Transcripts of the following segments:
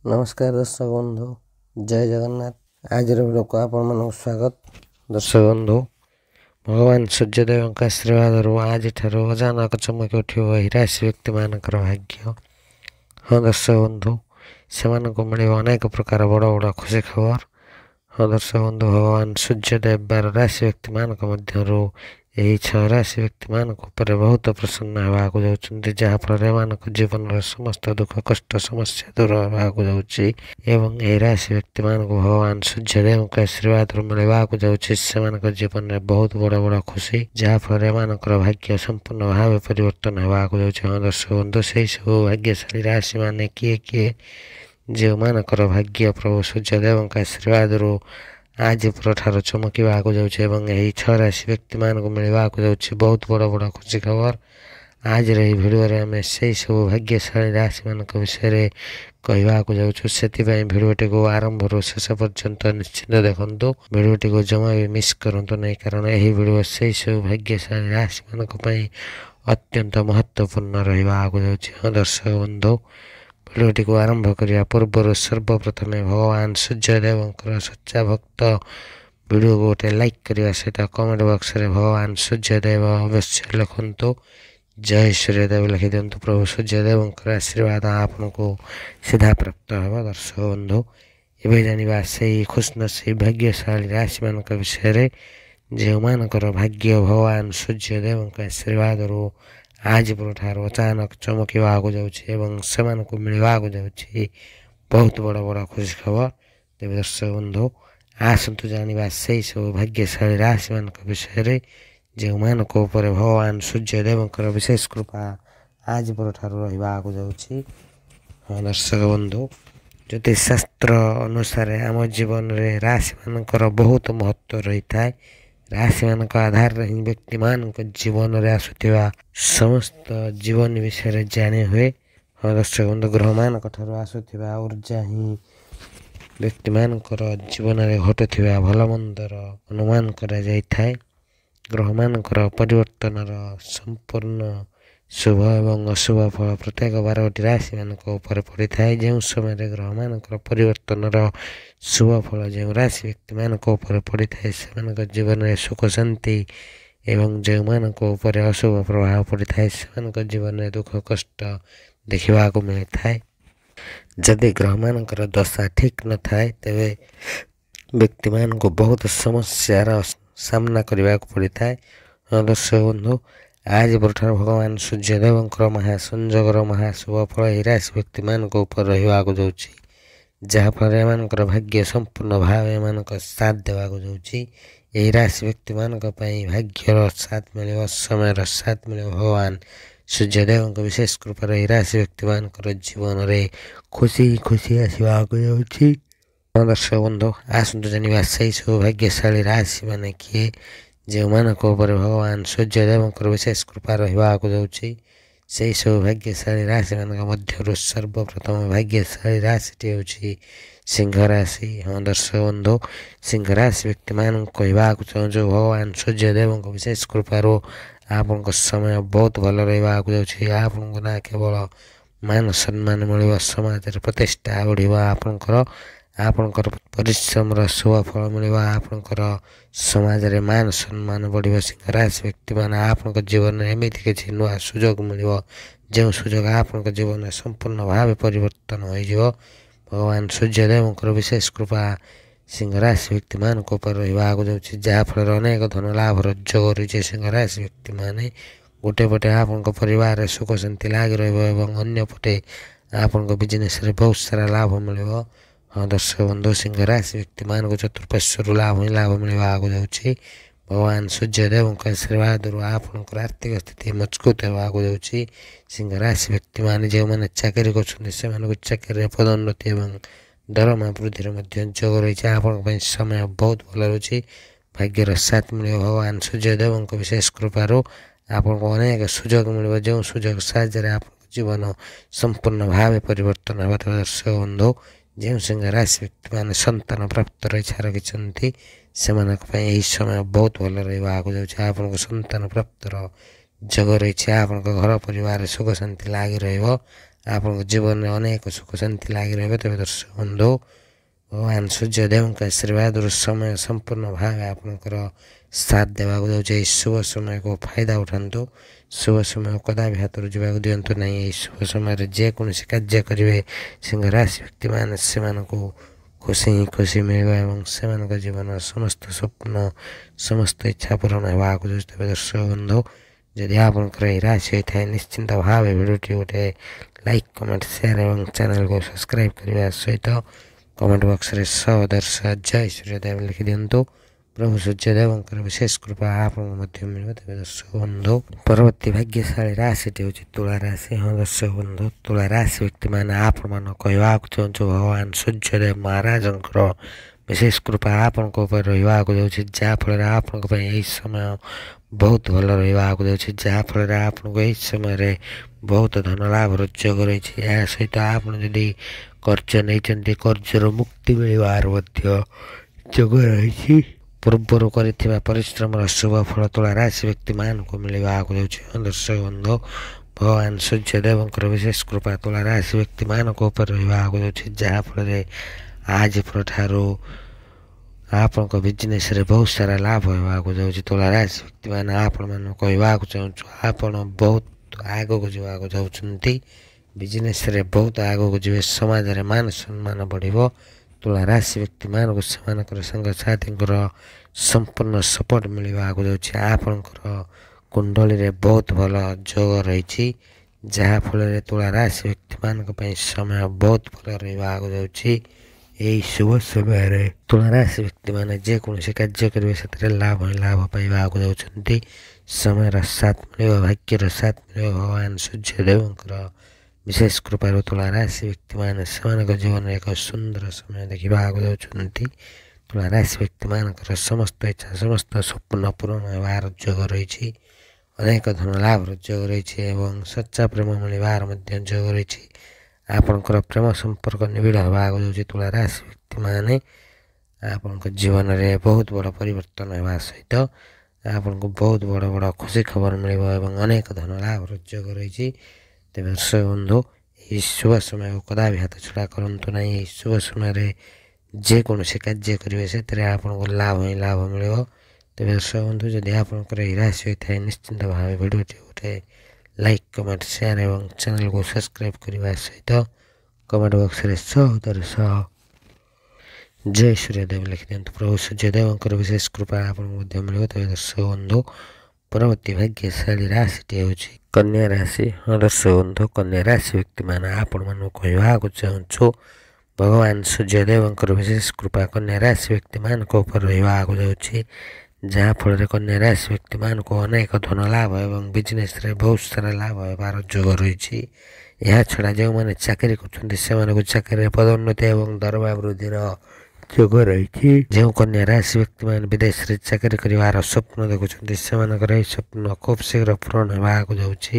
नमस्कार दर्शक बंधु, जय जगन्नाथ। आज भिडियो को आपण मन स्वागत। दर्शक बंधु, भगवान सूर्यदेव आशीर्वाद आज अचानक चमक उठो राशि व्यक्ति मान भाग्य। हाँ दर्शक बंधु, से मिले अनेक प्रकार बड़ बड़ खुशी खबर। हाँ दर्शक बंधु, भगवान सूर्यदेव 12 राशि व्यक्ति मान यही 6 राशि व्यक्ति मान बहुत प्रसन्न होगा जाउछन्ति, जहाँफल जीवन समस्त दुख कष्ट समस्या दूर होगा जाउछि एवं यही राशि व्यक्ति मान भगवान सूर्यदेव आशीर्वाद मिलवाक जाउछि से जीवन में बहुत बड़ बड़ खुशी, जहाँफल भाग्य संपूर्ण भाव परिवर्तन होगा जाउछि। हाँ दर्शक बंधु, से सब भाग्यशाली राशि माने किए किए जो मानकर भाग्य प्रभु सूर्यदेव आशीर्वाद आज पुरठार चमकवा जाउछि एवं यही 6 राशि व्यक्ति मान मिलवाक जाउछि बहुत बड़ बड़ खुशी खबर। आज भिडियो आम से सब भाग्यशाली राशि मान विषय कहवाक जाउछु, सेतिपई भिडियोटी को आरंभ शेष पर्यंत निश्चित देखंतु। भिडियोटी को जमा भी मिस करंतु नहीं, कारण यही भिडियो से सब भाग्यशाली राशि मान अत्यंत महत्वपूर्ण रहा जाउछि। हाँ दर्शक बंधु, भिडियोटी को आरंभ करने पूर्व सर्वप्रथम भगवान सूर्यदेव सच्चा भक्त भिडियो को गोटे लाइक करने सहित कमेंट बॉक्स रे भगवान सूर्यदेव अवश्य लिखंतु। जय सूर्यदेव लिखि दिंतु। प्रभु सूर्यदेव आशीर्वाद आपन को सीधा प्राप्त होगा। दर्शक बंधु, एवं जाना से खुशनसीब भाग्यशाली राशि मान विषय जो मानकर भाग्य भगवान सूर्यदेव आशीर्वाद आज पुरठार अचानक चमकवाक जाउछि एवं से मिलवाक जाउछि बहुत बड़ बड़ खुशी खबर। तेज दर्शक बंधु, आसतु जाना से सब भाग्यशाली राशि मान विषय जो मान भगवान सूर्यदेव विशेष कृपा आज पुरठार रहिबाक जाउछि। हाँ दर्शक बंधु, ज्योतिष शास्त्र अनुसार आम जीवन में राशि मान बहुत महत्व रही है। राशि मान आधार ही व्यक्ति मान जीवन में आसुवा समस्त जीवन विषय जाने हुए। हाँ दर्शक बंधु, ग्रह मान आसुवा ऊर्जा ही व्यक्ति मान जीवन में घटुवा भल मंदर अनुमान करा जाए। ग्रह मान परिवर्तन संपूर्ण शुभ एवं अशुभ फल प्रत्येक 12टी राशि मान पड़ी था। जो समय ग्रह मान परिवर्तन शुभ फल जो राशि व्यक्ति मान पड़ी था से जीवन में सुख शांति एवं जो मान अशुभ प्रभाव पड़ी था से जीवन में दुख कष्ट देखा मिलता है। जदि ग्रह मान दशा ठीक न थाए तेरे व्यक्ति मान बहुत समस्यार सामना करने को पड़ी था। दर्शक बंधु, आज पुरठार भगवान सूर्यदेव महासंजोगर महाशुभ फल राशि व्यक्ति मान रहा जाउछि, जहाँफल एमानकर भाग्य संपूर्ण भाव एमान साथ देवाक जाउछि। यही राशि व्यक्ति मान भाग्यर साथ मिले समय साथ मिले भगवान सूर्यदेव विशेष कृपा यही राशि व्यक्ति मान जीवन में खुशी खुशी आसवाक जाउछि। दर्शक बंधु, आसतु जाना से सब भाग्यशाली राशि माने किए जो मान भगवान सूर्यदेव विशेष कृपा रहिबाक जाउछि। से सब भाग्यशाली राशि मान मध्य सर्वप्रथम भाग्यशाली राशि होछि सिंह राशि। हाँ दर्शक बंधु, सिंह राशि व्यक्ति मान कहवाक चाहूँ भगवान सूर्यदेव विशेष कृपार आपण समय बहुत भल रहा जाउछि। आपन ना केवल मान सम्मान मिल समाज प्रतिष्ठा बढ़िया आपणकर परिश्रम शुभ फल मिलवा आपणकर समाज रे मान सम्मान बढ़िया। सिंह राशि व्यक्ति मान आपण जीवन में एमती किसी नुआ सुजोग मिल जो सुजोग आपण जीवन में संपूर्ण भाव परिवर्तन हो। भगवान सूर्यदेव विशेष कृपा सिंह राशि व्यक्ति मान रहा जाउछि, जहाँफल अनेक धन लाभ जोग रही। सिंह राशि व्यक्ति माने गोटे पटे आपण परिवार सुख शांति लगी रही पटे आपण बिजनेस बहुत सारा लाभ मिल। हाँ दर्शक बंधु, सिंह राशि व्यक्ति मान चतुर्पार्श्वर लाभ ही लाभ मिलवाक जाउछि। भगवान सूर्यदेव आशीर्वाद आपणकर आर्थिक स्थिति मजबूत होगाक जाउछि। सिंह राशि व्यक्ति मान जो मैंने चाकरी कर चाकरी पदोन्नति एवं दरमा वृद्धि जोग रही। आपण समय बहुत भल रही, भाग्यर साथ मिले भगवान सूर्यदेव विशेष कृपार आपन को अनेक सुजोग मिल जो सुजोग साहाय्य आप जीवन संपूर्ण भाव परिवर्तन होगा। दर्शक बंधु, जो सिंह राशि व्यक्ति मान संतान प्राप्त इच्छा रखिंट से यही समय बहुत भल रहा जाउछि। संतान प्राप्तर जोग रही, आपण घर परिवार सुख शांति लगी ଆପଣଙ୍କ ଜୀବନରେ ଅନେକ ସୁଖ ଶାନ୍ତି ଲାଗି ରହିବ। ତେବେ ଦର୍ଶକ ବନ୍ଧୁ, ଭଗବାନ ସୂର୍ଯ୍ୟଦେବଙ୍କ ଆଶୀର୍ବାଦରୁ ସମୟ ସମ୍ପୂର୍ଣ୍ଣ ଭାବେ ଆପଣଙ୍କର ସାଥ ଦେବାକୁ ଯାଉଛି। ଏହି ଶୁଭ ସମୟକୁ ଫାଇଦା ଉଠାନ୍ତୁ। ଶୁଭ ସମୟ କଦାପି ହାତରୁ ଯିବାକୁ ଦିଅନ୍ତୁ ନାହିଁ। ଏହି ଶୁଭ ସମୟରେ ଯେକୌଣସି କାର୍ଯ୍ୟ କରିବେ, ସିଂହ ରାଶି ବ୍ୟକ୍ତିମାନେ ସେମାନଙ୍କୁ ଖୁସି ହିଁ ଖୁସି ମିଳିବ ଏବଂ ସେମାନଙ୍କ ଜୀବନର ସମସ୍ତ ସ୍ୱପ୍ନ ସମସ୍ତ ଇଚ୍ଛା ପୂରଣ ହେବାକୁ ଯାଉଛି। ତେବେ ଦର୍ଶକ ବନ୍ଧୁ, ଯଦି ଆପଣଙ୍କର ଏହି ରାଶି ହୋଇଥାଏ, ନିଶ୍ଚିନ୍ତ ଭାବେ ଭିଡ଼ିଓଟି ଗୋଟେ ଲାଇକ୍, କମେଣ୍ଟ, ସେୟାର ଏବଂ ଚ୍ୟାନେଲକୁ ସବସ୍କ୍ରାଇବ୍ କରିବା ସହିତ କମେଣ୍ଟ ବକ୍ସରେ ସହଦର୍ଶ ଜୟ ସୂର୍ଯ୍ୟଦେବ ଲେଖିଦିଅନ୍ତୁ। ପ୍ରଭୁ ସୂର୍ଯ୍ୟଦେବଙ୍କର ବିଶେଷ କୃପା ଆପଣଙ୍କୁ ମଧ୍ୟ ମିଳିବ। ତେବେ ଦର୍ଶକ ବନ୍ଧୁ, ପରବର୍ତ୍ତୀ ଭାଗ୍ୟଶାଳୀ ରାଶିଟି ହେଉଛି ତୁଳା ରାଶି। ହଁ ଦର୍ଶକ ବନ୍ଧୁ, ତୁଳା ରାଶି ବ୍ୟକ୍ତିମାନେ ଆପଣମାନଙ୍କୁ କହିବାକୁ ଚାହୁଁଛୁ, ଭଗବାନ ସୂର୍ଯ୍ୟଦେବ ମହାରାଜଙ୍କର ବିଶେଷ କୃପା ଆପଣଙ୍କ ଉପରେ ରହିବାକୁ ଯାଉଛି, ଯାହାଫଳରେ ଆପଣଙ୍କ ପାଇଁ ଏହି ସମୟ ବହୁତ ଭଲ ରହିବାକୁ ଯାଉଛି। ଯାହାଫଳରେ ଆପଣଙ୍କୁ ଏହି ସମୟରେ ବହୁତ ଧନ ଲାଭର ଯୋଗ ରହିଛି। ଏହା ସହିତ ଆପଣ ଯଦି କର୍ଜ ନେଇଛନ୍ତି, କର୍ଜରୁ ମୁକ୍ତି ମିଳିବାର ମଧ୍ୟ ଯୋଗ ରହିଛି। ପୂର୍ବରୁ କରିଥିବା ପରିଶ୍ରମର ଶୁଭ ଫଳ ତୁଳା ରାଶି ବ୍ୟକ୍ତିମାନଙ୍କୁ ମିଳିବାକୁ ଯାଉଛି। ଦର୍ଶକ ବନ୍ଧୁ, ଭଗବାନ ସୂର୍ଯ୍ୟଦେବଙ୍କର ବିଶେଷ କୃପା ତୁଳା ରାଶି ବ୍ୟକ୍ତିମାନଙ୍କ ଉପରେ ରହିବାକୁ ଯାଉଛି, ଯାହାଫଳରେ ଆଜି ପରଠାରୁ ଆପଣଙ୍କ ବିଜନେସ୍ରେ ବହୁତ ସାରା ଲାଭ ହେବାକୁ ଯାଉଛି। ତୁଳା ରାଶି ବ୍ୟକ୍ତିମାନେ ଆପଣମାନଙ୍କୁ କହିବାକୁ ଚାହୁଁଛୁ, ଆପଣ ବହୁତ ଆଗକୁ ଯିବାକୁ ଯାଉଛନ୍ତି। ବିଜନେସ୍ରେ ବହୁତ ଆଗକୁ ଯିବେ, ସମାଜରେ ମାନ ସମ୍ମାନ ବଢ଼ିବ। ତୁଳା ରାଶି ବ୍ୟକ୍ତିମାନଙ୍କୁ ସେମାନଙ୍କର ସାଙ୍ଗସାଥୀଙ୍କର ସମ୍ପୂର୍ଣ୍ଣ ସପୋର୍ଟ ମିଳିବାକୁ ଯାଉଛି। ଆପଣଙ୍କର କୁଣ୍ଡଳୀରେ ବହୁତ ଭଲ ଯୋଗ ରହିଛି, ଯାହାଫଳରେ ତୁଳା ରାଶି ବ୍ୟକ୍ତିମାନଙ୍କ ପାଇଁ ସମୟ ବହୁତ ଭଲ ରହିବାକୁ ଯାଉଛି। ଏହି ଶୁଭ ସମୟରେ ତୁଳା ରାଶି ବ୍ୟକ୍ତିମାନେ ଯେକୌଣସି କାର୍ଯ୍ୟ କରିବେ, ସେଥିରେ ଲାଭ ହିଁ ଲାଭ ପାଇବାକୁ ଯାଉଛନ୍ତି। ସମୟର ସାଥ ମିଳିବ, ଭାଗ୍ୟର ସାଥ ମିଳିବ। ଭଗବାନ ସୂର୍ଯ୍ୟଦେବଙ୍କର ବିଶେଷ କୃପାରୁ ତୁଳା ରାଶି ବ୍ୟକ୍ତିମାନେ ସେମାନଙ୍କ ଜୀବନରେ ଏକ ସୁନ୍ଦର ସମୟ ଦେଖିବାକୁ ଯାଉଛନ୍ତି। ତୁଳା ରାଶି ବ୍ୟକ୍ତିମାନଙ୍କର ସମସ୍ତ ଇଚ୍ଛା ସମସ୍ତ ସ୍ୱପ୍ନ ପୂରଣ ହେବାର ଯୋଗ ରହିଛି। ଅନେକ ଧନ ଲାଭର ଯୋଗ ରହିଛି ଏବଂ ସଚ୍ଚା ପ୍ରେମ ମିଳିବାର ମଧ୍ୟ ଯୋଗ ରହିଛି। ଆପଣଙ୍କର ପ୍ରେମ ସମ୍ପର୍କ ନିବିଡ଼ ହେବାକୁ ଯାଉଛି। ତୁଳା ରାଶି ବ୍ୟକ୍ତିମାନେ ଆପଣଙ୍କ ଜୀବନରେ ବହୁତ ବଡ଼ ପରିବର୍ତ୍ତନ ହେବା ସହିତ ଆପଣଙ୍କୁ ବହୁତ ବଡ଼ ବଡ଼ ଖୁସି ଖବର ମିଳିବ ଏବଂ ଅନେକ ଧନ ଲାଭର ଯୋଗ ରହିଛି। ତେବେ ଦର୍ଶକ ବନ୍ଧୁ, ଏହି ଶୁଭ ସମୟକୁ କଦାପି ହାତ ଛଡ଼ା କରନ୍ତୁ ନାହିଁ। ଏହି ଶୁଭ ସମୟରେ ଯେକୌଣସି କାର୍ଯ୍ୟ କରିବେ, ସେଥିରେ ଆପଣଙ୍କୁ ଲାଭ ହିଁ ଲାଭ ମିଳିବ। ତେବେ ଦର୍ଶକ ବନ୍ଧୁ, ଯଦି ଆପଣଙ୍କର ଏହି ରାଶି ହୋଇଥାଏ, ନିଶ୍ଚିନ୍ତ ଭାବେ ଭିଡ଼ିଓଟି ଗୋଟେ ଲାଇକ୍, କମେଣ୍ଟ, ସେୟାର ଏବଂ ଚ୍ୟାନେଲକୁ ସବସ୍କ୍ରାଇବ୍ କରିବା ସହିତ କମେଣ୍ଟ ବକ୍ସରେ ସହଦର୍ଶ ଜୟ ସୂର୍ଯ୍ୟଦେବ ଲେଖିଦିଅନ୍ତୁ। ପ୍ରଭୁ ସୂର୍ଯ୍ୟଦେବଙ୍କର ବିଶେଷ କୃପା ଆପଣଙ୍କୁ ମଧ୍ୟ ମିଳିବ। ତେବେ ଦର୍ଶକ ବନ୍ଧୁ, ପରବର୍ତ୍ତୀ ଭାଗ୍ୟଶାଳୀ ରାଶିଟି ହେଉଛି କନ୍ୟା ରାଶି। ହଁ ଦର୍ଶକ ବନ୍ଧୁ, କନ୍ୟା ରାଶି ବ୍ୟକ୍ତିମାନେ ଆପଣମାନଙ୍କୁ କହିବାକୁ ଚାହୁଁଛୁ, ଭଗବାନ ସୂର୍ଯ୍ୟଦେବଙ୍କର ବିଶେଷ କୃପା କନ୍ୟା ରାଶି ବ୍ୟକ୍ତିମାନଙ୍କ ଉପରେ ରହିବାକୁ ଯାଉଛି, ଯାହାଫଳରେ କନ୍ୟା ରାଶି ବ୍ୟକ୍ତିମାନଙ୍କୁ ଅନେକ ଧନ ଲାଭ ଏବଂ ବିଜନେସ୍ରେ ବହୁତ ସାରା ଲାଭ ହେବାର ଯୋଗ ରହିଛି। ଏହାଛଡ଼ା ଯେଉଁମାନେ ଚାକିରି କରୁଛନ୍ତି, ସେମାନଙ୍କୁ ଚାକିରିରେ ପଦୋନ୍ନତି ଏବଂ ଦରମା ବୃଦ୍ଧିର ଯୋଗ ରହିଛି। ଯେଉଁ କନ୍ୟା ରାଶି ବ୍ୟକ୍ତିମାନେ ବିଦେଶରେ ଚାକିରି କରିବାର ସ୍ୱପ୍ନ ଦେଖୁଛନ୍ତି, ସେମାନଙ୍କର ଏହି ସ୍ୱପ୍ନ ଖୁବ୍ ଶୀଘ୍ର ପୂରଣ ହେବାକୁ ଯାଉଛି।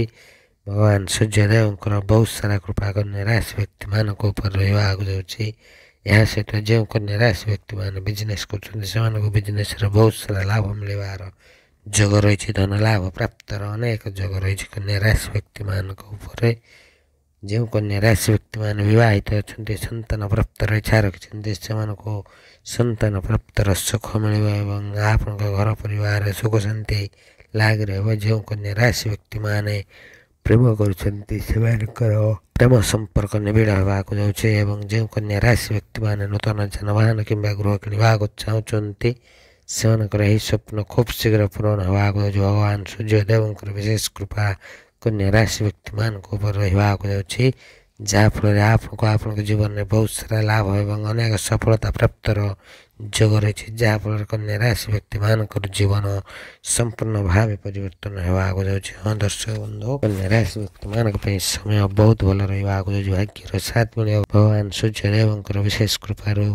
ଭଗବାନ ସୂର୍ଯ୍ୟଦେବଙ୍କର ବହୁତ ସାରା କୃପା କନ୍ୟା ରାଶି ବ୍ୟକ୍ତିମାନଙ୍କ ଉପରେ ରହିବାକୁ ଯାଉଛି। ଏହା ସହିତ ଯେଉଁ କନ୍ୟା ରାଶି ବ୍ୟକ୍ତିମାନେ ବିଜନେସ୍ କରୁଛନ୍ତି, ସେମାନଙ୍କୁ ବିଜନେସ୍ରେ ବହୁତ ସାରା ଲାଭ ମିଳିବାର ଯୋଗ ରହିଛି। ଧନ ଲାଭ ପ୍ରାପ୍ତର ଅନେକ ଯୋଗ ରହିଛି କନ୍ୟା ରାଶି ବ୍ୟକ୍ତିମାନଙ୍କ ଉପରେ। ଯେଉଁ କନ୍ୟା ରାଶି ବ୍ୟକ୍ତିମାନେ ବିବାହିତ ଅଛନ୍ତି, ସନ୍ତାନ ପ୍ରାପ୍ତର ଇଚ୍ଛା ରଖିଛନ୍ତି, ସେମାନଙ୍କୁ ସନ୍ତାନ ପ୍ରାପ୍ତର ସୁଖ ମିଳିବ ଏବଂ ଆପଣଙ୍କ ଘର ପରିବାରରେ ସୁଖ ଶାନ୍ତି ଲାଗି ରହିବ। ଯେଉଁ କନ୍ୟା ରାଶି ବ୍ୟକ୍ତିମାନେ ପ୍ରେମ କରୁଛନ୍ତି, ସେମାନଙ୍କର ପ୍ରେମ ସମ୍ପର୍କ ନିବିଡ଼ ହେବାକୁ ଯାଉଛି ଏବଂ ଯେଉଁ କନ୍ୟା ରାଶି ବ୍ୟକ୍ତିମାନେ ନୂତନ ଯାନବାହନ କିମ୍ବା ଗୃହ କିଣିବାକୁ ଚାହୁଁଛନ୍ତି, ସେମାନଙ୍କର ଏହି ସ୍ୱପ୍ନ ଖୁବ୍ ଶୀଘ୍ର ପୂରଣ ହେବାକୁ ଯାଉଛି। ଭଗବାନ ସୂର୍ଯ୍ୟଦେବଙ୍କର ବିଶେଷ କୃପା କନ୍ୟା ରାଶି ବ୍ୟକ୍ତିମାନଙ୍କ ଉପରେ ରହିବାକୁ ଯାଉଛି, ଯାହାଫଳରେ ଆପଣଙ୍କ ଜୀବନରେ ବହୁତ ସାରା ଲାଭ ଏବଂ ଅନେକ ସଫଳତା ପ୍ରାପ୍ତର ଯୋଗ ରହିଛି। ଯାହାଫଳରେ କନ୍ୟା ରାଶି ବ୍ୟକ୍ତିମାନଙ୍କର ଜୀବନ ସମ୍ପୂର୍ଣ୍ଣ ଭାବେ ପରିବର୍ତ୍ତନ ହେବାକୁ ଯାଉଛି। ହଁ ଦର୍ଶକ ବନ୍ଧୁ, କନ୍ୟା ରାଶି ବ୍ୟକ୍ତିମାନଙ୍କ ପାଇଁ ସମୟ ବହୁତ ଭଲ ରହିବାକୁ ଯାଉଛି। ଭାଗ୍ୟର ସାଥ ମିଳିବ। ଭଗବାନ ସୂର୍ଯ୍ୟଦେବଙ୍କର ବିଶେଷ କୃପାରୁ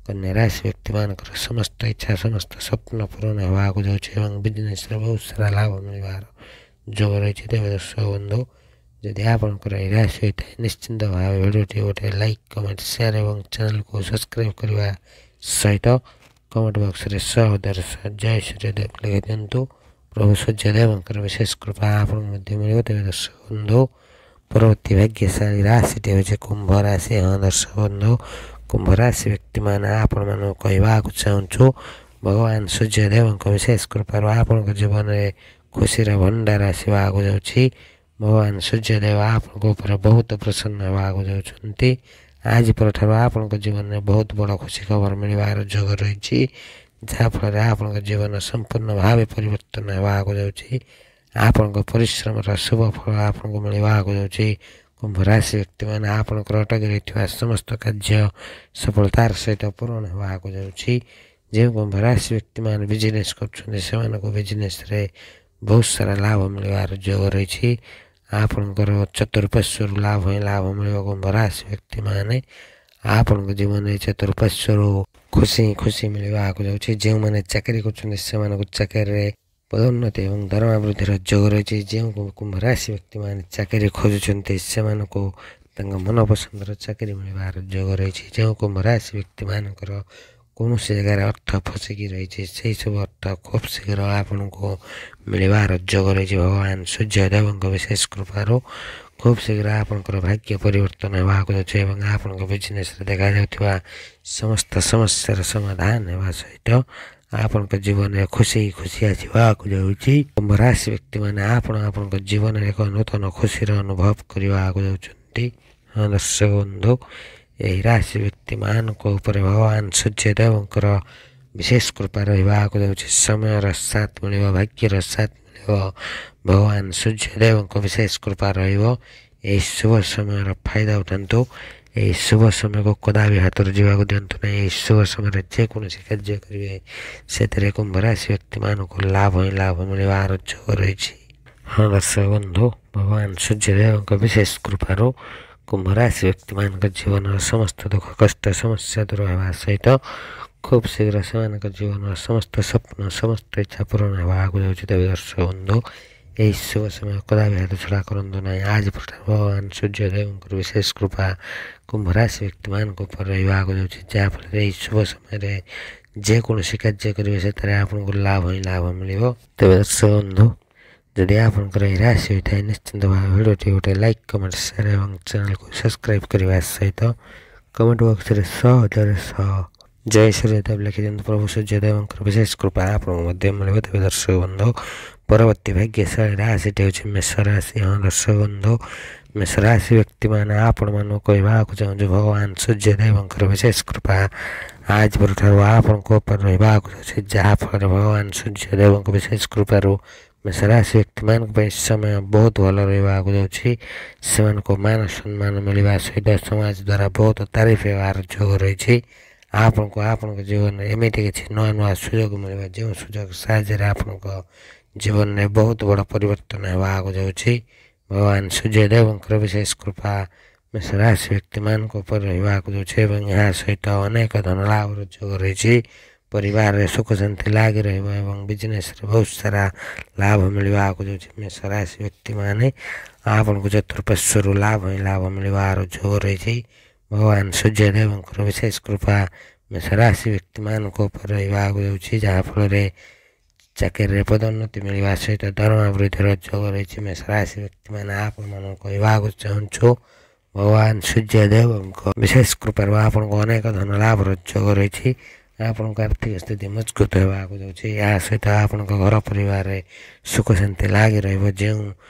କନ୍ୟା ରାଶି ବ୍ୟକ୍ତିମାନଙ୍କର ସମସ୍ତ ଇଚ୍ଛା ସମସ୍ତ ସ୍ୱପ୍ନ ପୂରଣ ହେବାକୁ ଯାଉଛି ଏବଂ ବିଜନେସ୍ରେ ବହୁତ ସାରା ଲାଭ ମିଳିବାର ଯୋଗ ରହିଛି। ତେବେ ଦର୍ଶକ ବନ୍ଧୁ, ଯଦି ଆପଣଙ୍କର ଏହି ରାଶି ହୋଇଥାଏ, ନିଶ୍ଚିନ୍ତ ଭାବେ ଭିଡ଼ିଓଟି ଗୋଟେ ଲାଇକ୍, କମେଣ୍ଟ, ସେୟାର ଏବଂ ଚ୍ୟାନେଲକୁ ସବସ୍କ୍ରାଇବ୍ କରିବା ସହିତ କମେଣ୍ଟ ବକ୍ସରେ ସହଦର୍ଶ ଜୟ ସୂର୍ଯ୍ୟଦେବ ଲେଖିଦିଅନ୍ତୁ। ପ୍ରଭୁ ସୂର୍ଯ୍ୟଦେବଙ୍କର ବିଶେଷ କୃପା ଆପଣଙ୍କୁ ମଧ୍ୟ ମିଳିବ। ତେବେ ଦର୍ଶକ ବନ୍ଧୁ, ପରବର୍ତ୍ତୀ ଭାଗ୍ୟଶାଳୀ ରାଶିଟି ହେଉଛି କୁମ୍ଭ ରାଶି। ହଁ ଦର୍ଶକ ବନ୍ଧୁ, କୁମ୍ଭ ରାଶି ବ୍ୟକ୍ତିମାନେ ଆପଣମାନଙ୍କୁ କହିବାକୁ ଚାହୁଁଛୁ, ଭଗବାନ ସୂର୍ଯ୍ୟଦେବଙ୍କ ବିଶେଷ କୃପାରୁ ଆପଣଙ୍କ ଜୀବନରେ ଖୁସିର ଭଣ୍ଡାର ଆସିବାକୁ ଯାଉଛି। ଭଗବାନ ସୂର୍ଯ୍ୟଦେବ ଆପଣଙ୍କ ଉପରେ ବହୁତ ପ୍ରସନ୍ନ ହେବାକୁ ଯାଉଛନ୍ତି। ଆଜି ପରଠାରୁ ଆପଣଙ୍କ ଜୀବନରେ ବହୁତ ବଡ଼ ଖୁସି ଖବର ମିଳିବାର ଯୋଗ ରହିଛି, ଯାହାଫଳରେ ଆପଣଙ୍କ ଜୀବନ ସମ୍ପୂର୍ଣ୍ଣ ଭାବେ ପରିବର୍ତ୍ତନ ହେବାକୁ ଯାଉଛି। ଆପଣଙ୍କ ପରିଶ୍ରମର ଶୁଭ ଫଳ ଆପଣଙ୍କୁ ମିଳିବାକୁ ଯାଉଛି। କୁମ୍ଭ ରାଶି ବ୍ୟକ୍ତିମାନେ ଆପଣଙ୍କର ଅଟକି ରହିଥିବା ସମସ୍ତ କାର୍ଯ୍ୟ ସଫଳତାର ସହିତ ପୂରଣ ହେବାକୁ ଯାଉଛି। ଯେଉଁ କୁମ୍ଭ ରାଶି ବ୍ୟକ୍ତିମାନେ ବିଜନେସ୍ କରୁଛନ୍ତି ସେମାନଙ୍କୁ ବିଜନେସ୍ରେ ବହୁତ ସାରା ଲାଭ ମିଳିବାର ଯୋଗ ରହିଛି। ଆପଣଙ୍କର ଚତୁଃପାର୍ଶ୍ୱରୁ ଲାଭ ହିଁ ଲାଭ ମିଳିବ। କୁମ୍ଭ ରାଶି ବ୍ୟକ୍ତିମାନେ ଆପଣଙ୍କ ଜୀବନରେ ଚତୁଃପାର୍ଶ୍ୱରୁ ଖୁସି ମିଳିବାକୁ ଯାଉଛି। ଯେଉଁମାନେ ଚାକିରି କରୁଛନ୍ତି ସେମାନଙ୍କୁ ଚାକିରିରେ ପଦୋନ୍ନତି ଏବଂ ଦରମା ବୃଦ୍ଧିର ଯୋଗ ରହିଛି। ଯେଉଁ କୁମ୍ଭ ରାଶି ବ୍ୟକ୍ତିମାନେ ଚାକିରି ଖୋଜୁଛନ୍ତି ସେମାନଙ୍କୁ ତାଙ୍କ ମନପସନ୍ଦର ଚାକିରି ମିଳିବାର ଯୋଗ ରହିଛି। ଯେଉଁ କୁମ୍ଭ ରାଶି ବ୍ୟକ୍ତିମାନଙ୍କର କୌଣସି ଜାଗାରେ ଅର୍ଥ ଫସିକି ରହିଛି ସେହି ସବୁ ଅର୍ଥ ଖୁବ୍ ଶୀଘ୍ର ଆପଣଙ୍କୁ ମିଳିବାର ଯୋଗ ରହିଛି। ଭଗବାନ ସୂର୍ଯ୍ୟଦେବଙ୍କ ବିଶେଷ କୃପାରୁ ଖୁବ୍ ଶୀଘ୍ର ଆପଣଙ୍କର ଭାଗ୍ୟ ପରିବର୍ତ୍ତନ ହେବାକୁ ଯାଉଛି ଏବଂ ଆପଣଙ୍କ ବିଜନେସ୍ରେ ଦେଖାଯାଉଥିବା ସମସ୍ତ ସମସ୍ୟାର ସମାଧାନ ହେବା ସହିତ ଆପଣଙ୍କ ଜୀବନରେ ଖୁସି ଆସିବାକୁ ଯାଉଛି। କୁମ୍ଭ ରାଶି ବ୍ୟକ୍ତିମାନେ ଆପଣଙ୍କ ଜୀବନରେ ଏକ ନୂତନ ଖୁସିର ଅନୁଭବ କରିବାକୁ ଯାଉଛନ୍ତି। ହଁ ଦର୍ଶକ ବନ୍ଧୁ, ଏହି ରାଶି ବ୍ୟକ୍ତିମାନଙ୍କ ଉପରେ ଭଗବାନ ସୂର୍ଯ୍ୟଦେବଙ୍କର ବିଶେଷ କୃପା ରହିବାକୁ ଯାଉଛି। ସମୟର ସାଥ ମିଳିବ, ଭାଗ୍ୟର ସାଥ ମିଳିବ, ଭଗବାନ ସୂର୍ଯ୍ୟଦେବଙ୍କ ବିଶେଷ କୃପା ରହିବ। ଏହି ଶୁଭ ସମୟର ଫାଇଦା ଉଠାନ୍ତୁ। ଏହି ଶୁଭ ସମୟକୁ କଦାପି ହାତରୁ ଯିବାକୁ ଦିଅନ୍ତୁ ନାହିଁ। ଏହି ଶୁଭ ସମୟରେ ଯେକୌଣସି କାର୍ଯ୍ୟ କରିବେ ସେଥିରେ କୁମ୍ଭ ରାଶି ବ୍ୟକ୍ତିମାନଙ୍କୁ ଲାଭ ହିଁ ଲାଭ ମିଳିବାର ଯୋଗ ରହିଛି। ହଁ ଦର୍ଶକ ବନ୍ଧୁ, ଭଗବାନ ସୂର୍ଯ୍ୟଦେବଙ୍କ ବିଶେଷ କୃପାରୁ କୁମ୍ଭ ରାଶି ବ୍ୟକ୍ତିମାନଙ୍କ ଜୀବନର ସମସ୍ତ ଦୁଃଖ କଷ୍ଟ ସମସ୍ୟା ଦୂର ହେବା ସହିତ ଖୁବ୍ ଶୀଘ୍ର ସେମାନଙ୍କ ଜୀବନର ସମସ୍ତ ସ୍ୱପ୍ନ ସମସ୍ତ ଇଚ୍ଛା ପୂରଣ ହେବାକୁ ଯାଉଛି। ତେବେ ଦର୍ଶକ ବନ୍ଧୁ, ଏହି ଶୁଭ ସମୟ କଦାପି ହାତ ଛଡ଼ା କରନ୍ତୁ ନାହିଁ। ଆଜି ପଠାରୁ ଭଗବାନ ସୂର୍ଯ୍ୟଦେବଙ୍କର ବିଶେଷ କୃପା କୁମ୍ଭ ରାଶି ବ୍ୟକ୍ତିମାନଙ୍କ ଉପରେ ରହିବାକୁ ଯାଉଛି, ଯାହାଫଳରେ ଏହି ଶୁଭ ସମୟରେ ଯେକୌଣସି କାର୍ଯ୍ୟ କରିବେ ସେଥିରେ ଆପଣଙ୍କୁ ଲାଭ ହିଁ ଲାଭ ମିଳିବ। ତେବେ ଦର୍ଶକ ବନ୍ଧୁ, ଯଦି ଆପଣଙ୍କର ଏହି ରାଶି ହୋଇଥାଏ ନିଶ୍ଚିନ୍ତ ଭାବେ ଭିଡ଼ିଓଟି ଗୋଟେ ଲାଇକ୍ କମେଣ୍ଟ ସେୟାର ଏବଂ ଚ୍ୟାନେଲକୁ ସବସ୍କ୍ରାଇବ୍ କରିବା ସହିତ କମେଣ୍ଟ ବକ୍ସରେ 100 ଜୟ ସୂର୍ଯ୍ୟଦେବ ଲେଖିଦିଅନ୍ତୁ। ପ୍ରଭୁ ସୂର୍ଯ୍ୟଦେବଙ୍କର ବିଶେଷ କୃପା ଆପଣଙ୍କୁ ମଧ୍ୟ ମିଳିବ। ତେବେ ଦର୍ଶକ ବନ୍ଧୁ, ପରବର୍ତ୍ତୀ ଭାଗ୍ୟଶାଳୀ ରାଶିଟି ହେଉଛି ମେଷ ରାଶି। ହଁ ଦର୍ଶକ ବନ୍ଧୁ, ମେଷ ରାଶି ବ୍ୟକ୍ତିମାନେ ଆପଣମାନଙ୍କୁ କହିବାକୁ ଚାହୁଁଛୁ, ଭଗବାନ ସୂର୍ଯ୍ୟଦେବଙ୍କର ବିଶେଷ କୃପା ଆଜି ପରଠାରୁ ଆପଣଙ୍କ ଉପରେ ରହିବାକୁ ଯାଉଛି, ଯାହାଫଳରେ ଭଗବାନ ସୂର୍ଯ୍ୟଦେବଙ୍କ ବିଶେଷ କୃପାରୁ ମେଷ ରାଶି ବ୍ୟକ୍ତିମାନଙ୍କ ପାଇଁ ସମୟ ବହୁତ ଭଲ ରହିବାକୁ ଯାଉଛି। ସେମାନଙ୍କୁ ମାନ ସମ୍ମାନ ମିଳିବା ସହିତ ସମାଜ ଦ୍ୱାରା ବହୁତ ତାରିଫ ହେବାର ଯୋଗ ରହିଛି। ଆପଣଙ୍କ ଜୀବନରେ ଏମିତି କିଛି ନୂଆ ସୁଯୋଗ ମିଳିବ ଯେଉଁ ସୁଯୋଗ ସାହାଯ୍ୟରେ ଆପଣଙ୍କ ଜୀବନରେ ବହୁତ ବଡ଼ ପରିବର୍ତ୍ତନ ହେବାକୁ ଯାଉଛି। ଭଗବାନ ସୂର୍ଯ୍ୟଦେବଙ୍କର ବିଶେଷ କୃପା ମେଷ ରାଶି ବ୍ୟକ୍ତିମାନଙ୍କ ଉପରେ ରହିବାକୁ ଯାଉଛି ଏବଂ ଏହା ସହିତ ଅନେକ ଧନ ଲାଭର ଯୋଗ ରହିଛି। ପରିବାରରେ ସୁଖ ଶାନ୍ତି ଲାଗି ରହିବ ଏବଂ ବିଜନେସ୍ରେ ବହୁତ ସାରା ଲାଭ ମିଳିବାକୁ ଯାଉଛି। ମେଷ ରାଶି ବ୍ୟକ୍ତିମାନେ ଆପଣଙ୍କୁ ଚତୁଃପାର୍ଶ୍ୱରୁ ଲାଭ ହିଁ ଲାଭ ମିଳିବାର ଯୋଗ ରହିଛି। ଭଗବାନ ସୂର୍ଯ୍ୟଦେବଙ୍କର ବିଶେଷ କୃପା ମେଷ ରାଶି ବ୍ୟକ୍ତିମାନଙ୍କ ଉପରେ ରହିବାକୁ ଯାଉଛି, ଯାହାଫଳରେ ଚାକିରିରେ ପଦୋନ୍ନତି ମିଳିବା ସହିତ ଦରମା ବୃଦ୍ଧିର ଯୋଗ ରହିଛି। ମେଷ ରାଶି ବ୍ୟକ୍ତିମାନେ ଆପଣମାନଙ୍କୁ କହିବାକୁ ଚାହୁଁଛୁ, ଭଗବାନ ସୂର୍ଯ୍ୟଦେବଙ୍କ ବିଶେଷ କୃପାରୁ ଆପଣଙ୍କୁ ଅନେକ ଧନ ଲାଭର ଯୋଗ ରହିଛି। ଆପଣଙ୍କ ଆର୍ଥିକ ସ୍ଥିତି ମଜବୁତ ହେବାକୁ ଯାଉଛି। ଏହା ସହିତ ଆପଣଙ୍କ ଘର ପରିବାରରେ ସୁଖ ଶାନ୍ତି ଲାଗି ରହିବ। ଯେଉଁ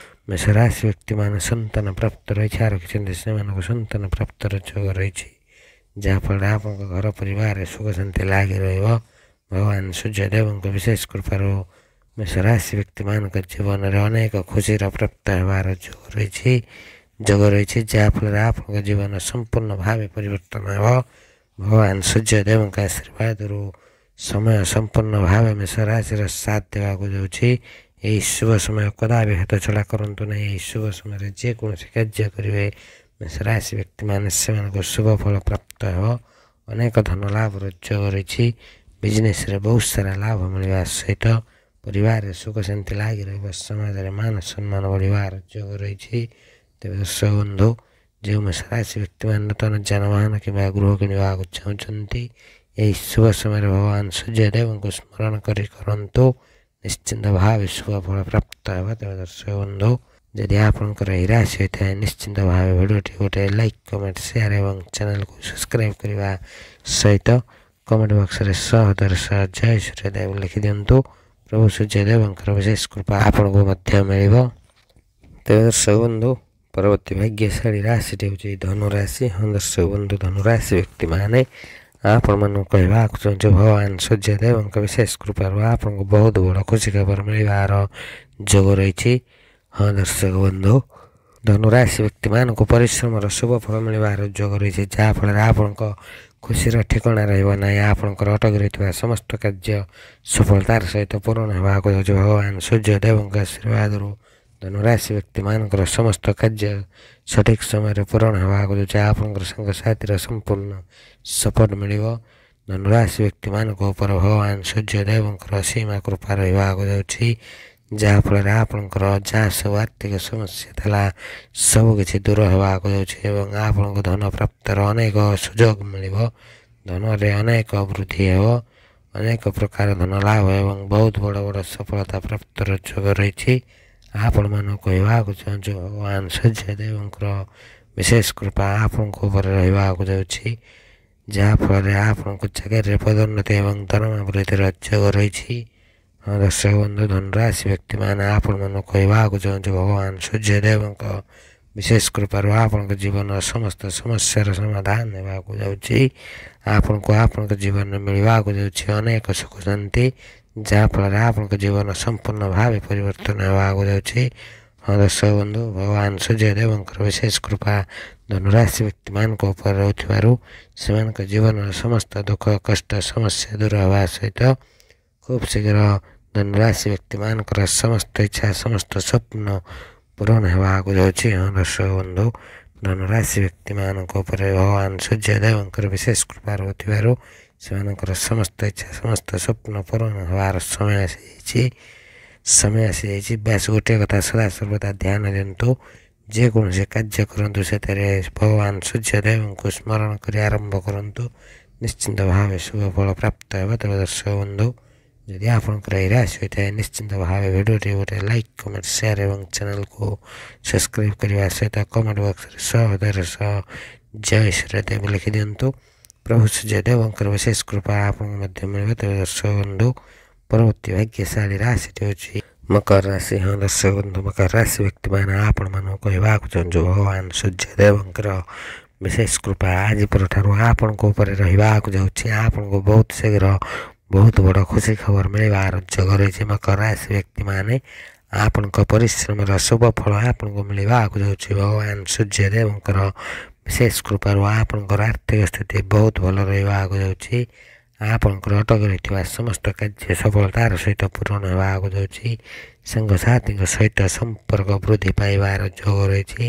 ମେଷ ରାଶି ବ୍ୟକ୍ତିମାନେ ସନ୍ତାନ ପ୍ରାପ୍ତର ଇଚ୍ଛା ରଖିଛନ୍ତି ସେମାନଙ୍କୁ ସନ୍ତାନ ପ୍ରାପ୍ତର ଯୋଗ ରହିଛି, ଯାହାଫଳରେ ଆପଣଙ୍କ ଘର ପରିବାରରେ ସୁଖ ଶାନ୍ତି ଲାଗି ରହିବ। ଭଗବାନ ସୂର୍ଯ୍ୟଦେବଙ୍କ ବିଶେଷ କୃପାରୁ ମେଷ ରାଶି ବ୍ୟକ୍ତିମାନଙ୍କ ଜୀବନରେ ଅନେକ ଖୁସିର ପ୍ରାପ୍ତ ହେବାର ଯୋଗ ରହିଛି, ଯାହାଫଳରେ ଆପଣଙ୍କ ଜୀବନ ସମ୍ପୂର୍ଣ୍ଣ ଭାବେ ପରିବର୍ତ୍ତନ ହେବ। ଭଗବାନ ସୂର୍ଯ୍ୟଦେବଙ୍କ ଆଶୀର୍ବାଦରୁ ସମୟ ସମ୍ପୂର୍ଣ୍ଣ ଭାବେ ମେଷ ରାଶିର ସାଥ ଦେବାକୁ ଯାଉଛି। ଏହି ଶୁଭ ସମୟ କଦାପି ହାତ ଛଡ଼ା କରନ୍ତୁ ନାହିଁ। ଏହି ଶୁଭ ସମୟରେ ଯେକୌଣସି କାର୍ଯ୍ୟ କରିବେ ମେଷ ରାଶି ବ୍ୟକ୍ତିମାନେ ସେମାନଙ୍କୁ ଶୁଭ ଫଳ ପ୍ରାପ୍ତ ହେବ। ଅନେକ ଧନ ଲାଭର ଯୋଗ ରହିଛି। ବିଜନେସ୍ରେ ବହୁତ ସାରା ଲାଭ ମିଳିବା ସହିତ ପରିବାରରେ ସୁଖ ଶାନ୍ତି ଲାଗି ରହିବ। ସମାଜରେ ମାନ ସମ୍ମାନ ବଢ଼ିବାର ଯୋଗ ରହିଛି। ତେବେ ଦର୍ଶକ ବନ୍ଧୁ, ଯେଉଁ ମେଷ ରାଶି ବ୍ୟକ୍ତିମାନେ ନୂତନ ଯାନବାହନ କିମ୍ବା ଗୃହ କିଣିବାକୁ ଚାହୁଁଛନ୍ତି ଏହି ଶୁଭ ସମୟରେ ଭଗବାନ ସୂର୍ଯ୍ୟଦେବଙ୍କୁ ସ୍ମରଣ କରନ୍ତୁ, ନିଶ୍ଚିନ୍ତ ଭାବେ ଶୁଭ ଫଳ ପ୍ରାପ୍ତ ହେବ। ତେବେ ଦର୍ଶକ ବନ୍ଧୁ, ଯଦି ଆପଣଙ୍କର ଏହି ରାଶି ହୋଇଥାଏ ନିଶ୍ଚିନ୍ତ ଭାବେ ଭିଡ଼ିଓଟି ଗୋଟେ ଲାଇକ୍ କମେଣ୍ଟ ସେୟାର ଏବଂ ଚ୍ୟାନେଲକୁ ସବସ୍କ୍ରାଇବ୍ କରିବା ସହିତ କମେଣ୍ଟ ବକ୍ସରେ 100 ଜୟ ସୂର୍ଯ୍ୟଦେବ ଲେଖିଦିଅନ୍ତୁ। ପ୍ରଭୁ ସୂର୍ଯ୍ୟଦେବଙ୍କର ବିଶେଷ କୃପା ଆପଣଙ୍କୁ ମଧ୍ୟ ମିଳିବ। ତେବେ ଦର୍ଶକ ବନ୍ଧୁ ପରବର୍ତ୍ତୀ ଭାଗ୍ୟଶାଳୀ ରାଶିଟି ହେଉଛି ଧନୁରାଶି। ହଁ ଦର୍ଶକ ବନ୍ଧୁ ଧନୁରାଶି ବ୍ୟକ୍ତିମାନେ ଆପଣମାନଙ୍କୁ କହିବାକୁ ଚାହୁଁଛୁ ଭଗବାନ ସୂର୍ଯ୍ୟଦେବଙ୍କ ବିଶେଷ କୃପାରୁ ଆପଣଙ୍କୁ ବହୁତ ବଡ଼ ଖୁସି ଖବର ମିଳିବାର ଯୋଗ ରହିଛି। ହଁ ଦର୍ଶକ ବନ୍ଧୁ ଧନୁରାଶି ବ୍ୟକ୍ତିମାନଙ୍କୁ ପରିଶ୍ରମର ଶୁଭ ଫଳ ମିଳିବାର ଯୋଗ ରହିଛି, ଯାହାଫଳରେ ଆପଣଙ୍କ ଖୁସିର ଠିକଣା ରହିବ ନାହିଁ। ଆପଣଙ୍କର ଅଟକି ରହିଥିବା ସମସ୍ତ କାର୍ଯ୍ୟ ସଫଳତାର ସହିତ ପୂରଣ ହେବାକୁ ଯାଉଛି। ଭଗବାନ ସୂର୍ଯ୍ୟଦେବଙ୍କ ଆଶୀର୍ବାଦରୁ ଧନୁରାଶି ବ୍ୟକ୍ତିମାନଙ୍କର ସମସ୍ତ କାର୍ଯ୍ୟ ସଠିକ୍ ସମୟରେ ପୂରଣ ହେବାକୁ ଯାଉଛି। ଆପଣଙ୍କର ସାଙ୍ଗସାଥିର ସମ୍ପୂର୍ଣ୍ଣ ସପୋର୍ଟ ମିଳିବ। ଧନୁରାଶି ବ୍ୟକ୍ତିମାନଙ୍କ ଉପରେ ଭଗବାନ ସୂର୍ଯ୍ୟଦେବଙ୍କର ସୀମା କୃପା ରହିବାକୁ ଯାଉଛି, ଯାହାଫଳରେ ଆପଣଙ୍କର ଯାହା ସବୁ ଆର୍ଥିକ ସମସ୍ୟା ଥିଲା ସବୁକିଛି ଦୂର ହେବାକୁ ଯାଉଛି ଏବଂ ଆପଣଙ୍କୁ ଧନ ପ୍ରାପ୍ତିର ଅନେକ ସୁଯୋଗ ମିଳିବ। ଧନରେ ଅନେକ ବୃଦ୍ଧି ହେବ, ଅନେକ ପ୍ରକାର ଧନ ଲାଭ ଏବଂ ବହୁତ ବଡ଼ ବଡ଼ ସଫଳତା ପ୍ରାପ୍ତିର ଯୋଗ ରହିଛି। ଆପଣମାନଙ୍କୁ କହିବାକୁ ଚାହୁଁଛୁ ଭଗବାନ ସୂର୍ଯ୍ୟଦେବଙ୍କର ବିଶେଷ କୃପା ଆପଣଙ୍କ ଉପରେ ରହିବାକୁ ଯାଉଛି, ଯାହାଫଳରେ ଆପଣଙ୍କୁ ଚାକିରିରେ ପଦୋନ୍ନତି ଏବଂ ଦରମା ବୃଦ୍ଧିର ଯୋଗ ରହିଛି। ହଁ ଦର୍ଶକ ବନ୍ଧୁ ଧନୁରାଶି ବ୍ୟକ୍ତିମାନେ ଆପଣମାନଙ୍କୁ କହିବାକୁ ଚାହୁଁଛୁ ଭଗବାନ ସୂର୍ଯ୍ୟଦେବଙ୍କ ବିଶେଷ କୃପାରୁ ଆପଣଙ୍କ ଜୀବନର ସମସ୍ତ ସମସ୍ୟାର ସମାଧାନ ହେବାକୁ ଯାଉଛି। ଆପଣଙ୍କୁ ଆପଣଙ୍କ ଜୀବନରେ ମିଳିବାକୁ ଯାଉଛି ଅନେକ ସୁଖ ଶାନ୍ତି, ଯାହାଫଳରେ ଆପଣଙ୍କ ଜୀବନ ସମ୍ପୂର୍ଣ୍ଣ ଭାବେ ପରିବର୍ତ୍ତନ ହେବାକୁ ଯାଉଛି। ହଁ ଦର୍ଶକ ବନ୍ଧୁ ଭଗବାନ ସୂର୍ଯ୍ୟଦେବଙ୍କର ବିଶେଷ କୃପା ଧନୁରାଶି ବ୍ୟକ୍ତିମାନଙ୍କ ଉପରେ ରହୁଥିବାରୁ ସେମାନଙ୍କ ଜୀବନର ସମସ୍ତ ଦୁଃଖ କଷ୍ଟ ସମସ୍ୟା ଦୂର ହେବା ସହିତ ଖୁବ୍ ଶୀଘ୍ର ଧନୁରାଶି ବ୍ୟକ୍ତିମାନଙ୍କର ସମସ୍ତ ଇଚ୍ଛା ସମସ୍ତ ସ୍ୱପ୍ନ ପୂରଣ ହେବାକୁ ଯାଉଛି। ହଁ ଦର୍ଶକ ବନ୍ଧୁ ଧନୁରାଶି ବ୍ୟକ୍ତିମାନଙ୍କ ଉପରେ ଭଗବାନ ସୂର୍ଯ୍ୟଦେବଙ୍କର ବିଶେଷ କୃପା ରହୁଥିବାରୁ ସେମାନଙ୍କର ସମସ୍ତ ଇଚ୍ଛା ସମସ୍ତ ସ୍ୱପ୍ନ ପୂରଣ ହେବାର ସମୟ ଆସିଯାଇଛି। ବାସ୍ ଗୋଟିଏ କଥା ସଦାସର୍ବଦା ଧ୍ୟାନ ଦିଅନ୍ତୁ, ଯେକୌଣସି କାର୍ଯ୍ୟ କରନ୍ତୁ ସେଥିରେ ଭଗବାନ ସୂର୍ଯ୍ୟଦେବଙ୍କୁ ସ୍ମରଣ କରି ଆରମ୍ଭ କରନ୍ତୁ, ନିଶ୍ଚିନ୍ତ ଭାବେ ଶୁଭ ଫଳ ପ୍ରାପ୍ତ ହେବ। ତେବେ ଦର୍ଶକ ବନ୍ଧୁ ଯଦି ଆପଣଙ୍କର ଏହି ରାଶି ହୋଇଥାଏ ନିଶ୍ଚିନ୍ତ ଭାବେ ଭିଡ଼ିଓଟି ଗୋଟେ ଲାଇକ୍ କମେଣ୍ଟ ସେୟାର ଏବଂ ଚ୍ୟାନେଲକୁ ସବସ୍କ୍ରାଇବ୍ କରିବା ସହିତ କମେଣ୍ଟ ବକ୍ସରେ 100 ଜୟ ସୂର୍ଯ୍ୟଦେବ ଲେଖିଦିଅନ୍ତୁ। ପ୍ରଭୁ ସୂର୍ଯ୍ୟଦେବଙ୍କର ବିଶେଷ କୃପା ଆପଣଙ୍କୁ ମଧ୍ୟ ମିଳିବ। ତେବେ ଦର୍ଶକ ବନ୍ଧୁ ପରବର୍ତ୍ତୀ ଭାଗ୍ୟଶାଳୀ ରାଶିଟି ହେଉଛି ମକର ରାଶି। ହଁ ଦର୍ଶକ ବନ୍ଧୁ ମକର ରାଶି ବ୍ୟକ୍ତିମାନେ ଆପଣମାନଙ୍କୁ କହିବାକୁ ଚାହୁଁଛୁ ଭଗବାନ ସୂର୍ଯ୍ୟଦେବଙ୍କର ବିଶେଷ କୃପା ଆଜି ପରଠାରୁ ଆପଣଙ୍କ ଉପରେ ରହିବାକୁ ଯାଉଛି। ଆପଣଙ୍କୁ ବହୁତ ଶୀଘ୍ର ବହୁତ ବଡ଼ ଖୁସି ଖବର ମିଳିବାର ଯୋଗ ରହିଛି। ମକର ରାଶି ବ୍ୟକ୍ତିମାନେ ଆପଣଙ୍କ ପରିଶ୍ରମର ଶୁଭ ଫଳ ଆପଣଙ୍କୁ ମିଳିବାକୁ ଯାଉଛି। ଭଗବାନ ସୂର୍ଯ୍ୟଦେବଙ୍କର ବିଶେଷ କୃପାରୁ ଆପଣଙ୍କର ଆର୍ଥିକ ସ୍ଥିତି ବହୁତ ଭଲ ରହିବାକୁ ଯାଉଛି। ଆପଣଙ୍କର ଅଟକି ରହିଥିବା ସମସ୍ତ କାର୍ଯ୍ୟ ସଫଳତାର ସହିତ ପୂରଣ ହେବାକୁ ଯାଉଛି। ସାଙ୍ଗସାଥିଙ୍କ ସହିତ ସମ୍ପର୍କ ବୃଦ୍ଧି ପାଇବାର ଯୋଗ ରହିଛି।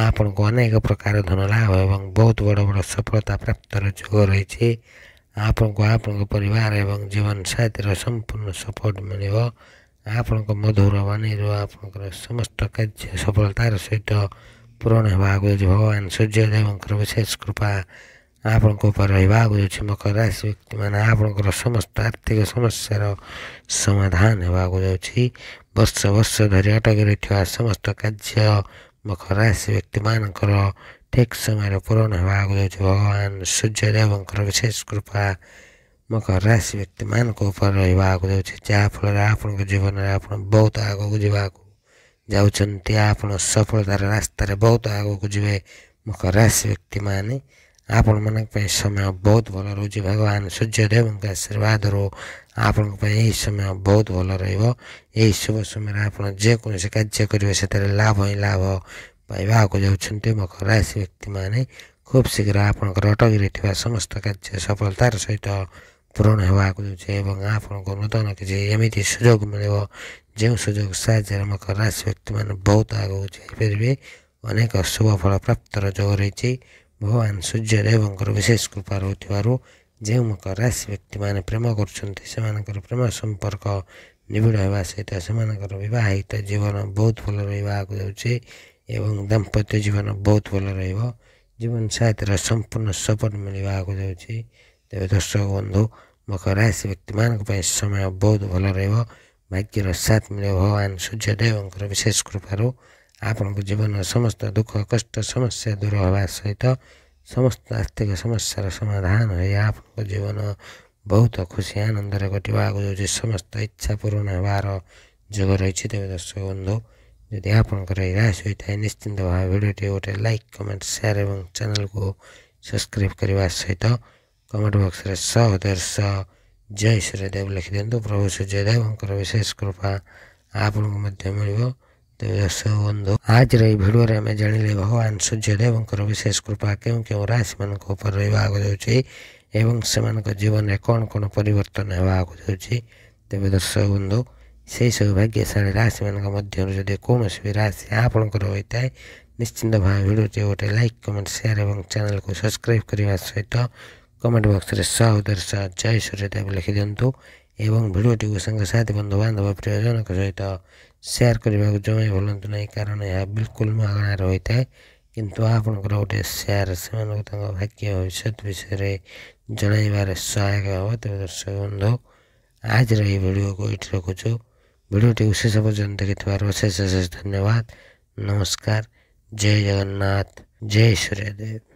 ଆପଣଙ୍କୁ ଅନେକ ପ୍ରକାର ଧନ ଲାଭ ଏବଂ ବହୁତ ବଡ଼ ବଡ଼ ସଫଳତା ପ୍ରାପ୍ତିର ଯୋଗ ରହିଛି। ଆପଣଙ୍କୁ ଆପଣଙ୍କ ପରିବାର ଏବଂ ଜୀବନସାଥୀର ସମ୍ପୂର୍ଣ୍ଣ ସପୋର୍ଟ ମିଳିବ। ଆପଣଙ୍କ ମଧୁର ବାଣୀରୁ ଆପଣଙ୍କର ସମସ୍ତ କାର୍ଯ୍ୟ ସଫଳତାର ସହିତ ପୂରଣ ହେବାକୁ ଯାଉଛି। ଭଗବାନ ସୂର୍ଯ୍ୟଦେବଙ୍କର ବିଶେଷ କୃପା ଆପଣଙ୍କ ଉପରେ ରହିବାକୁ ଯାଉଛି। ମକର ରାଶି ବ୍ୟକ୍ତିମାନେ ଆପଣଙ୍କର ସମସ୍ତ ଆର୍ଥିକ ସମସ୍ୟାର ସମାଧାନ ହେବାକୁ ଯାଉଛି। ବର୍ଷ ବର୍ଷ ଧରି ଅଟକି ରହିଥିବା ସମସ୍ତ କାର୍ଯ୍ୟ ମକର ରାଶି ବ୍ୟକ୍ତିମାନଙ୍କର ଠିକ୍ ସମୟରେ ପୂରଣ ହେବାକୁ ଯାଉଛି। ଭଗବାନ ସୂର୍ଯ୍ୟଦେବଙ୍କର ବିଶେଷ କୃପା ମକର ରାଶି ବ୍ୟକ୍ତିମାନଙ୍କ ଉପରେ ରହିବାକୁ ଯାଉଛି, ଯାହାଫଳରେ ଆପଣଙ୍କ ଜୀବନରେ ଆପଣ ବହୁତ ଆଗକୁ ଯିବାକୁ ଯାଉଛନ୍ତି। ଆପଣ ସଫଳତାର ରାସ୍ତାରେ ବହୁତ ଆଗକୁ ଯିବେ। ମକର ରାଶି ବ୍ୟକ୍ତିମାନେ ଆପଣମାନଙ୍କ ପାଇଁ ସମୟ ବହୁତ ଭଲ ରହୁଛି। ଭଗବାନ ସୂର୍ଯ୍ୟଦେବଙ୍କ ଆଶୀର୍ବାଦରୁ ଆପଣଙ୍କ ପାଇଁ ଏହି ସମୟ ବହୁତ ଭଲ ରହିବ। ଏହି ଶୁଭ ସମୟରେ ଆପଣ ଯେକୌଣସି କାର୍ଯ୍ୟ କରିବେ ସେଥିରେ ଲାଭ ହିଁ ଲାଭ ପାଇବାକୁ ଯାଉଛନ୍ତି। ମକର ରାଶି ବ୍ୟକ୍ତିମାନେ ଖୁବ୍ ଶୀଘ୍ର ଆପଣଙ୍କର ଅଟକି ରହିଥିବା ସମସ୍ତ କାର୍ଯ୍ୟ ସଫଳତାର ସହିତ ପୂରଣ ହେବାକୁ ଯାଉଛି ଏବଂ ଆପଣଙ୍କୁ ନୂତନ କିଛି ଏମିତି ସୁଯୋଗ ମିଳିବ ଯେଉଁ ସୁଯୋଗ ସାହାଯ୍ୟରେ ମକର ରାଶି ବ୍ୟକ୍ତିମାନେ ବହୁତ ଆଗକୁ ଯାଇପାରିବେ। ଅନେକ ଶୁଭ ଫଳ ପ୍ରାପ୍ତିର ଯୋଗ ରହିଛି। ଭଗବାନ ସୂର୍ଯ୍ୟଦେବଙ୍କର ବିଶେଷ କୃପା ରହୁଥିବାରୁ ଯେଉଁ ମକର ରାଶି ବ୍ୟକ୍ତିମାନେ ପ୍ରେମ କରୁଛନ୍ତି ସେମାନଙ୍କର ପ୍ରେମ ସମ୍ପର୍କ ନିବିଡ଼ ହେବା ସହିତ ସେମାନଙ୍କର ବିବାହିତ ଜୀବନ ବହୁତ ଭଲ ରହିବାକୁ ଯାଉଛି ଏବଂ ଦାମ୍ପତ୍ୟ ଜୀବନ ବହୁତ ଭଲ ରହିବ। ଜୀବନସାଥୀର ସମ୍ପୂର୍ଣ୍ଣ ସପୋର୍ଟ ମିଳିବାକୁ ଯାଉଛି। ତେବେ ଦର୍ଶକ ବନ୍ଧୁ ମକର ରାଶି ବ୍ୟକ୍ତିମାନଙ୍କ ପାଇଁ ସମୟ ବହୁତ ଭଲ ରହିବ। ଭାଗ୍ୟର ସାଥ ମିଳିବ। ଭଗବାନ ସୂର୍ଯ୍ୟଦେବଙ୍କର ବିଶେଷ କୃପାରୁ ଆପଣଙ୍କ ଜୀବନର ସମସ୍ତ ଦୁଃଖ କଷ୍ଟ ସମସ୍ୟା ଦୂର ହେବା ସହିତ ସମସ୍ତ ଆର୍ଥିକ ସମସ୍ୟାର ସମାଧାନ ହୋଇ ଆପଣଙ୍କ ଜୀବନ ବହୁତ ଖୁସି ଆନନ୍ଦରେ କଟିବାକୁ ଯାଉଛି। ସମସ୍ତ ଇଚ୍ଛା ପୂରଣ ହେବାର ଯୋଗ ରହିଛି। ତେବେ ଦର୍ଶକ ବନ୍ଧୁ, ଯଦି ଆପଣଙ୍କର ଏହି ରାଶି ହୋଇଥାଏ ନିଶ୍ଚିନ୍ତ ଭାବେ ଭିଡ଼ିଓଟି ଗୋଟେ ଲାଇକ୍ କମେଣ୍ଟ ସେୟାର ଏବଂ ଚ୍ୟାନେଲକୁ ସବସ୍କ୍ରାଇବ୍ କରିବା ସହିତ କମେଣ୍ଟ ବକ୍ସରେ 100 ଜୟ ସୂର୍ଯ୍ୟଦେବ ଲେଖିଦିଅନ୍ତୁ। ପ୍ରଭୁ ସୂର୍ଯ୍ୟଦେବଙ୍କର ବିଶେଷ କୃପା ଆପଣଙ୍କୁ ମଧ୍ୟ ମିଳିବ। ତେବେ ଦର୍ଶକ ବନ୍ଧୁ, ଆଜିର ଏହି ଭିଡ଼ିଓରେ ଆମେ ଜାଣିଲେ ଭଗବାନ ସୂର୍ଯ୍ୟଦେବଙ୍କର ବିଶେଷ କୃପା କେଉଁ କେଉଁ ରାଶିମାନଙ୍କ ଉପରେ ରହିବାକୁ ଯାଉଛି ଏବଂ ସେମାନଙ୍କ ଜୀବନରେ କ'ଣ କ'ଣ ପରିବର୍ତ୍ତନ ହେବାକୁ ଯାଉଛି। ତେବେ ଦର୍ଶକ ବନ୍ଧୁ, ସେହିସବୁ ଭାଗ୍ୟଶାଳୀ ରାଶିମାନଙ୍କ ମଧ୍ୟରୁ ଯଦି କୌଣସି ବି ରାଶି ଆପଣଙ୍କର ହୋଇଥାଏ ନିଶ୍ଚିନ୍ତ ଭାବେ ଭିଡ଼ିଓଟି ଗୋଟେ ଲାଇକ୍ କମେଣ୍ଟ ସେୟାର ଏବଂ ଚ୍ୟାନେଲକୁ ସବସ୍କ୍ରାଇବ୍ କରିବା ସହିତ କମେଣ୍ଟ ବକ୍ସରେ 100 ଜୟ ସୂର୍ଯ୍ୟଦେବ ଲେଖିଦିଅନ୍ତୁ ଏବଂ ଭିଡ଼ିଓଟିକୁ ସାଙ୍ଗସାଥି ବନ୍ଧୁବାନ୍ଧବ ପ୍ରିୟଜନଙ୍କ ସହିତ ସେୟାର କରିବାକୁ ଜମା ଭୁଲନ୍ତୁ ନାହିଁ, କାରଣ ଏହା ବିଲକୁଲ ମାଗଣାରେ ହୋଇଥାଏ। କିନ୍ତୁ ଆପଣଙ୍କର ଗୋଟେ ସେୟାର ସେମାନଙ୍କୁ ତାଙ୍କ ଭାଗ୍ୟ ଭବିଷ୍ୟତ ବିଷୟରେ ଜଣାଇବାରେ ସହାୟକ ହେବ। ତେବେ ଦର୍ଶକ ବନ୍ଧୁ, ଆଜିର ଏହି ଭିଡ଼ିଓକୁ ଏଇଠି ରଖୁଛୁ। ଭିଡ଼ିଓଟିକୁ ଶେଷ ପର୍ଯ୍ୟନ୍ତ ଦେଖିଥିବାରୁ ଅଶେଷ ଅଶେଷ ଧନ୍ୟବାଦ। ନମସ୍କାର, ଜୟ ଜଗନ୍ନାଥ, ଜୟ ସୂର୍ଯ୍ୟଦେବ।